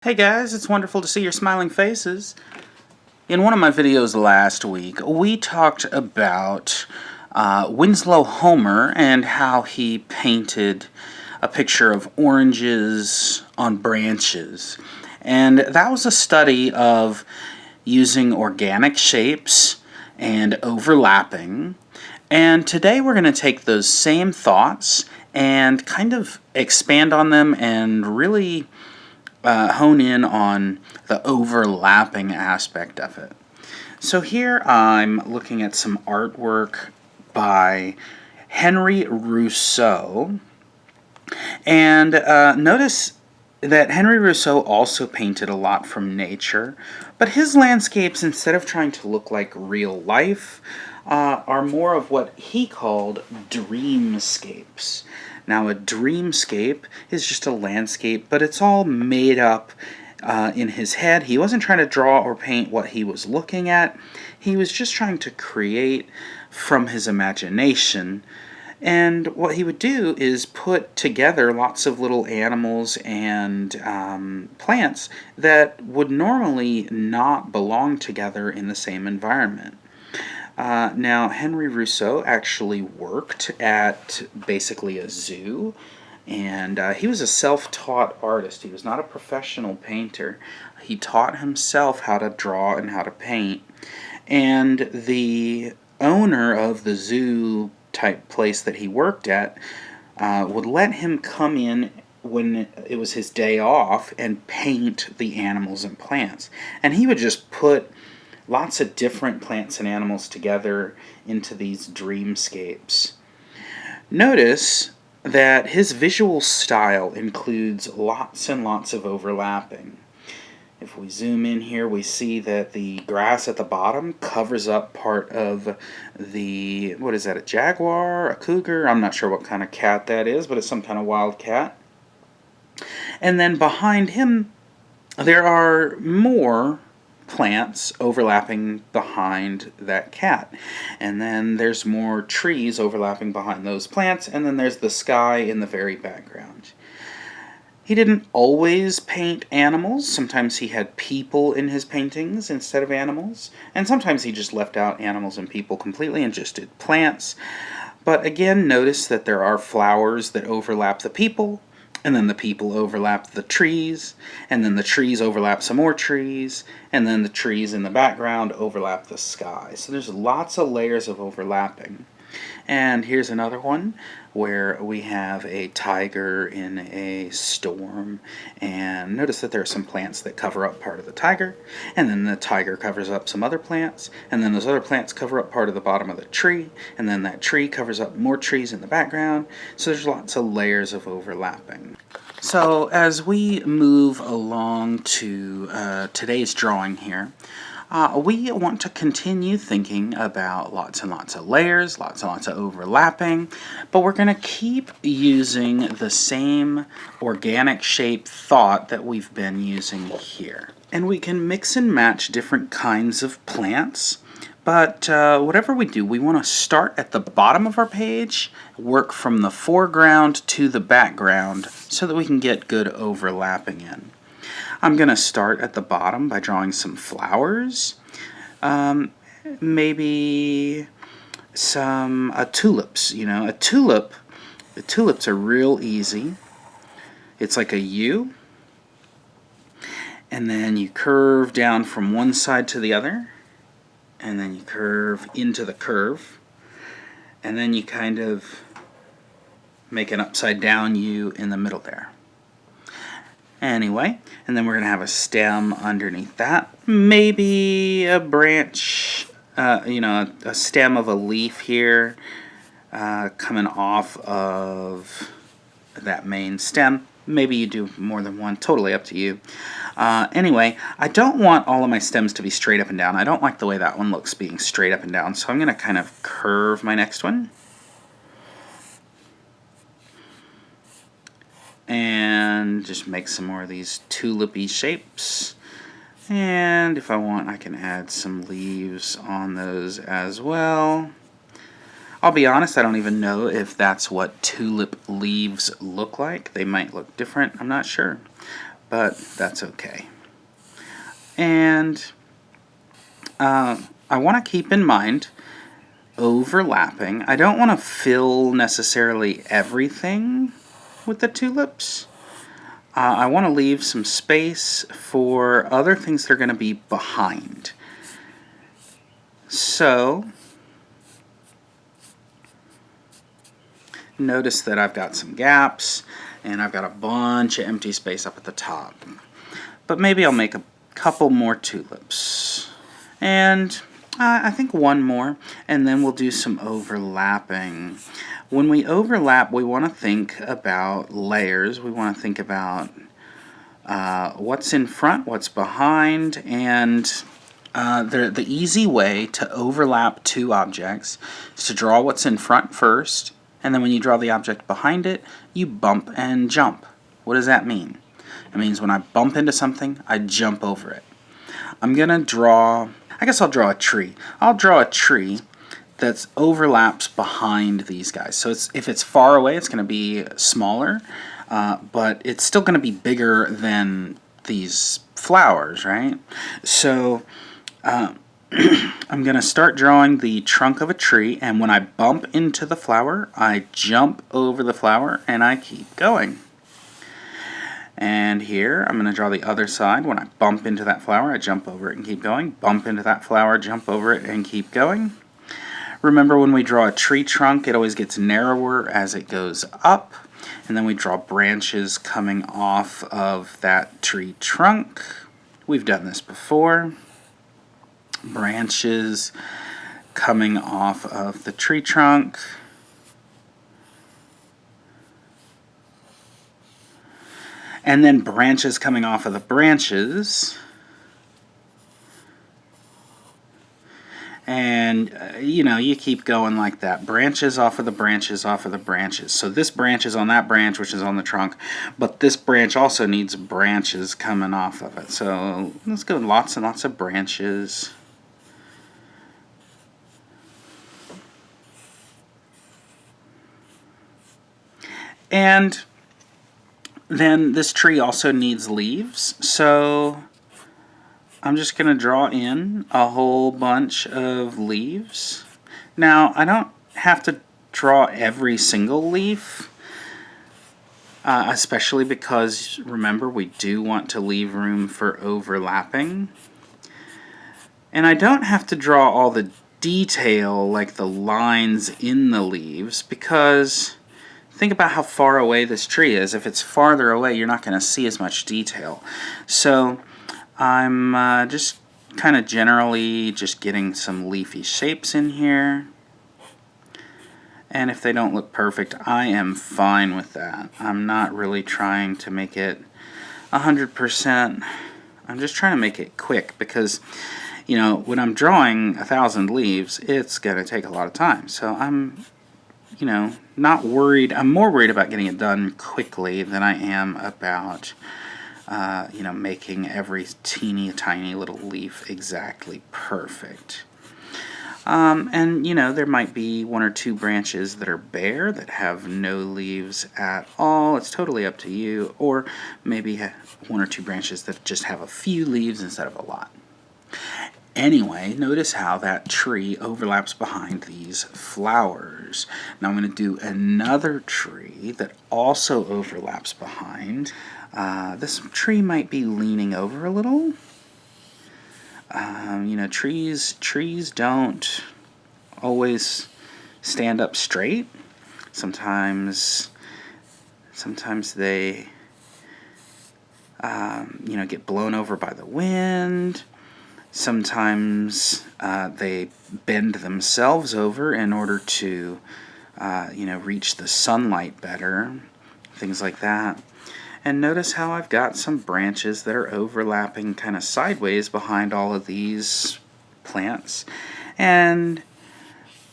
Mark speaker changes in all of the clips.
Speaker 1: Hey guys, it's wonderful to see your smiling faces. In one of my videos last week, we talked about Winslow Homer and how he painted a picture of oranges on branches. And that was a study of using organic shapes and overlapping. And today we're going to take those same thoughts and kind of expand on them and really hone in on the overlapping aspect of it. So here I'm looking at some artwork by Henri Rousseau, and notice that Henri Rousseau also painted a lot from nature, but his landscapes, instead of trying to look like real life, are more of what he called dreamscapes. Now, a dreamscape is just a landscape, but it's all made up in his head. He wasn't trying to draw or paint what he was looking at. He was just trying to create from his imagination. And what he would do is put together lots of little animals and plants that would normally not belong together in the same environment. Now, Henri Rousseau actually worked at basically a zoo, and he was a self-taught artist. He was not a professional painter. He taught himself how to draw and how to paint. And the owner of the zoo type place that he worked at would let him come in when it was his day off and paint the animals and plants. And he would just put lots of different plants and animals together into these dreamscapes. Notice that his visual style includes lots and lots of overlapping. If we zoom in here, we see that the grass at the bottom covers up part of the, what is that, a jaguar, a cougar? I'm not sure what kind of cat that is, but it's some kind of wild cat. And then behind him, there are more plants overlapping behind that cat. And then there's more trees overlapping behind those plants, and then there's the sky in the very background. He didn't always paint animals. Sometimes he had people in his paintings instead of animals, and sometimes he just left out animals and people completely and just did plants. But again, notice that there are flowers that overlap the people, and then the people overlap the trees, and then the trees overlap some more trees, and then the trees in the background overlap the sky. So there's lots of layers of overlapping. And here's another one where we have a tiger in a storm, and notice that there are some plants that cover up part of the tiger, and then the tiger covers up some other plants, and then those other plants cover up part of the bottom of the tree, and then that tree covers up more trees in the background. So there's lots of layers of overlapping. So as we move along to today's drawing here, we want to continue thinking about lots and lots of layers, lots and lots of overlapping, but we're going to keep using the same organic shape thought that we've been using here. And we can mix and match different kinds of plants, but whatever we do, we want to start at the bottom of our page, work from the foreground to the background so that we can get good overlapping in. I'm going to start at the bottom by drawing some flowers, maybe some tulips. You know, the tulips are real easy. It's like a U, and then you curve down from one side to the other, and then you curve into the curve, and then you kind of make an upside down U in the middle there. Anyway, and then we're going to have a stem underneath that. Maybe a branch, a stem of a leaf here coming off of that main stem. Maybe you do more than one, totally up to you. Anyway, I don't want all of my stems to be straight up and down. I don't like the way that one looks being straight up and down, so I'm going to kind of curve my next one. And just make some more of these tulipy shapes. And if I want, I can add some leaves on those as well. I'll be honest, I don't even know if that's what tulip leaves look like. They might look different, I'm not sure. but that's okay. And I want to keep in mind overlapping. I don't want to fill necessarily everything with the tulips. I want to leave some space for other things that are going to be behind. So, notice that I've got some gaps, and I've got a bunch of empty space up at the top. But maybe I'll make a couple more tulips. And I think one more, and then we'll do some overlapping. When we overlap, we want to think about layers. We want to think about what's in front, what's behind, and the easy way to overlap two objects is to draw what's in front first, and then when you draw the object behind it, you bump and jump. What does that mean? It means when I bump into something, I jump over it. I'm going to draw, I guess I'll draw a tree. I'll draw a tree that overlaps behind these guys. So if it's far away, it's going to be smaller, but it's still going to be bigger than these flowers, right? So I'm going to start drawing the trunk of a tree, and when I bump into the flower, I jump over the flower and I keep going. And here, I'm going to draw the other side. When I bump into that flower, I jump over it and keep going. Bump into that flower, jump over it, and keep going. Remember, when we draw a tree trunk, it always gets narrower as it goes up. And then we draw branches coming off of that tree trunk. We've done this before. Branches coming off of the tree trunk. And then branches coming off of the branches. And, you keep going like that. Branches off of the branches off of the branches. So this branch is on that branch, which is on the trunk. But this branch also needs branches coming off of it. So let's go lots and lots of branches. And then this tree also needs leaves, so I'm just going to draw in a whole bunch of leaves. Now, I don't have to draw every single leaf, especially because, remember, we do want to leave room for overlapping. And I don't have to draw all the detail, like the lines in the leaves, because think about how far away this tree is. If it's farther away, you're not going to see as much detail. So I'm just kind of generally just getting some leafy shapes in here. And if they don't look perfect, I am fine with that. I'm not really trying to make it 100%. I'm just trying to make it quick because, when I'm drawing 1,000 leaves, it's going to take a lot of time. So I'm not worried. I'm more worried about getting it done quickly than I am about, making every teeny tiny little leaf exactly perfect. And, there might be one or two branches that are bare, that have no leaves at all. It's totally up to you. Or maybe one or two branches that just have a few leaves instead of a lot. Anyway, notice how that tree overlaps behind these flowers. Now I'm going to do another tree that also overlaps behind. This tree might be leaning over a little. Trees don't always stand up straight. Sometimes they, get blown over by the wind. Sometimes they bend themselves over in order to, reach the sunlight better, things like that. And notice how I've got some branches that are overlapping kind of sideways behind all of these plants. And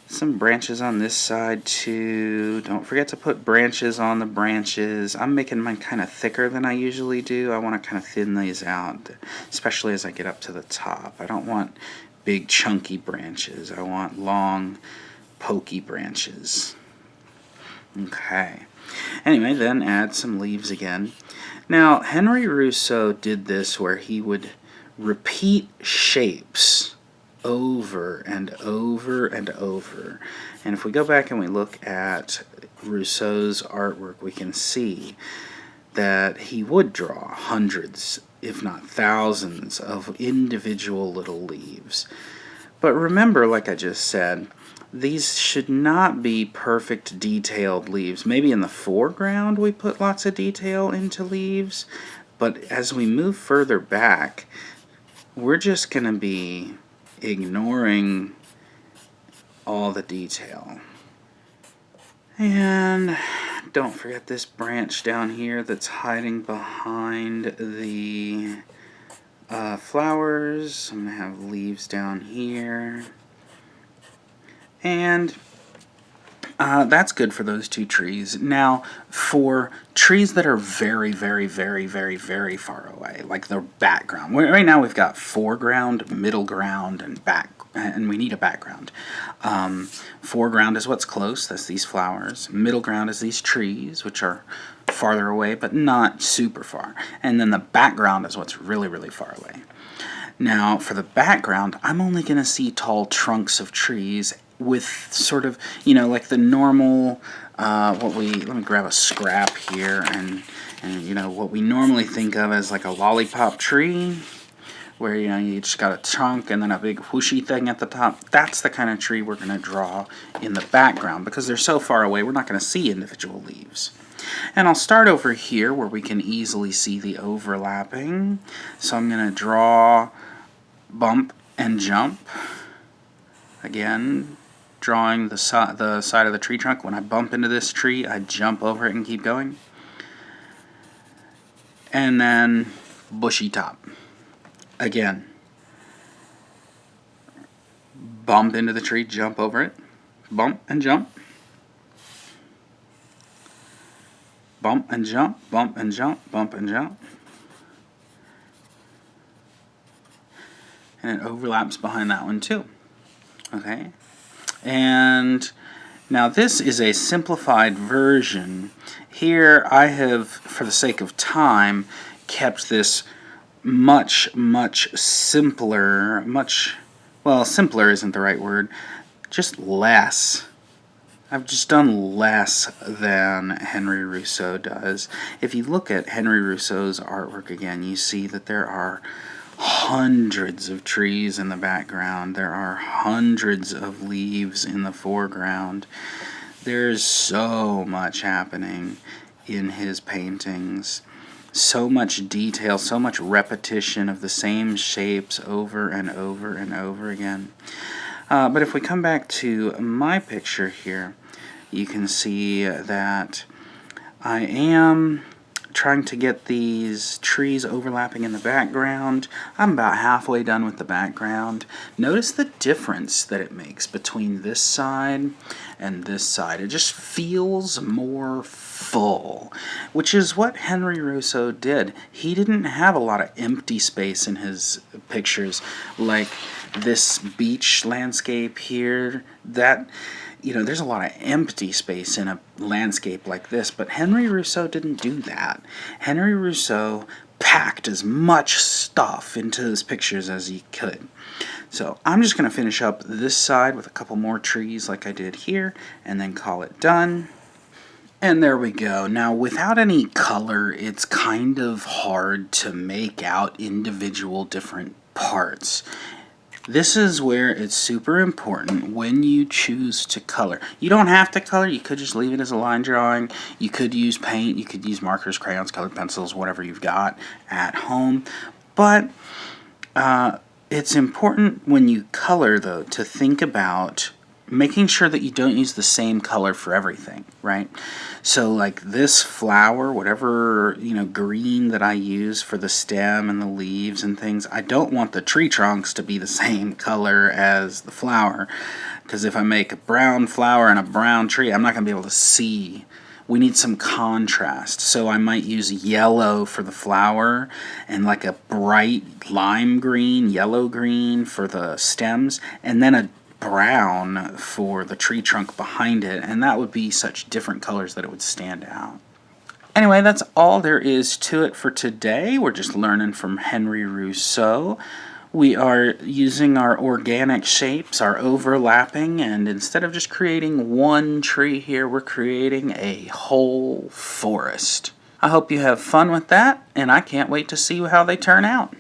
Speaker 1: some branches on this side too. Don't forget to put branches on the branches. I'm making mine kind of thicker than I usually do. I want to kind of thin these out, especially as I get up to the top. I don't want big chunky branches. I want long, pokey branches. Okay. Anyway, then add some leaves again. Now, Henri Rousseau did this where he would repeat shapes over and over and over. And if we go back and we look at Rousseau's artwork, we can see that he would draw hundreds, if not thousands, of individual little leaves. But remember, like I just said, these should not be perfect detailed leaves. Maybe in the foreground we put lots of detail into leaves, but as we move further back, we're just going to be ignoring all the detail. And don't forget this branch down here that's hiding behind the flowers. I'm going to have leaves down here. And that's good for those two trees. Now, for trees that are very, very, very, very, very far away, like the background. Right now we've got foreground, middle ground, and we need a background. Foreground is what's close, that's these flowers. Middle ground is these trees, which are farther away, but not super far. And then the background is what's really, really far away. Now, for the background, I'm only going to see tall trunks of trees with sort of, like the normal, let me grab a scrap here, and what we normally think of as like a lollipop tree, where, you just got a trunk and then a big whooshy thing at the top. That's the kind of tree we're going to draw in the background, because they're so far away, we're not going to see individual leaves. And I'll start over here where we can easily see the overlapping. So I'm going to draw bump and jump. Again, drawing the side of the tree trunk. When I bump into this tree, I jump over it and keep going. And then bushy top. Again, bump into the tree, jump over it, bump and jump. Bump and jump, bump and jump, bump and jump. And it overlaps behind that one too. Okay? And now this is a simplified version. Here I have, for the sake of time, kept this much, much simpler, simpler isn't the right word, just less. I've just done less than Henri Rousseau does. If you look at Henri Rousseau's artwork again, you see that there are hundreds of trees in the background. There are hundreds of leaves in the foreground. There's so much happening in his paintings. So much detail, so much repetition of the same shapes over and over and over again. But if we come back to my picture here, you can see that I am trying to get these trees overlapping in the background. I'm about halfway done with the background. Notice the difference that it makes between this side and this side. It just feels more full, which is what Henri Rousseau did. He didn't have a lot of empty space in his pictures, like this beach landscape here. That, there's a lot of empty space in a landscape like this, but Henri Rousseau didn't do that. Henri Rousseau packed as much stuff into his pictures as he could. So I'm just going to finish up this side with a couple more trees like I did here, and then call it done. And there we go. Now, without any color, it's kind of hard to make out individual different parts. This is where it's super important when you choose to color. You don't have to color. You could just leave it as a line drawing. You could use paint. You could use markers, crayons, colored pencils, whatever you've got at home. But it's important when you color, though, to think about making sure that you don't use the same color for everything, right? So like this flower, whatever, green that I use for the stem and the leaves and things, I don't want the tree trunks to be the same color as the flower, because if I make a brown flower and a brown tree, I'm not going to be able to see. We need some contrast, so I might use yellow for the flower and like a bright lime green, yellow green for the stems, and then a brown for the tree trunk behind it, and that would be such different colors that it would stand out. Anyway, that's all there is to it for today. We're just learning from Henri Rousseau. We are using our organic shapes, our overlapping, and instead of just creating one tree here, we're creating a whole forest. I hope you have fun with that, and I can't wait to see how they turn out.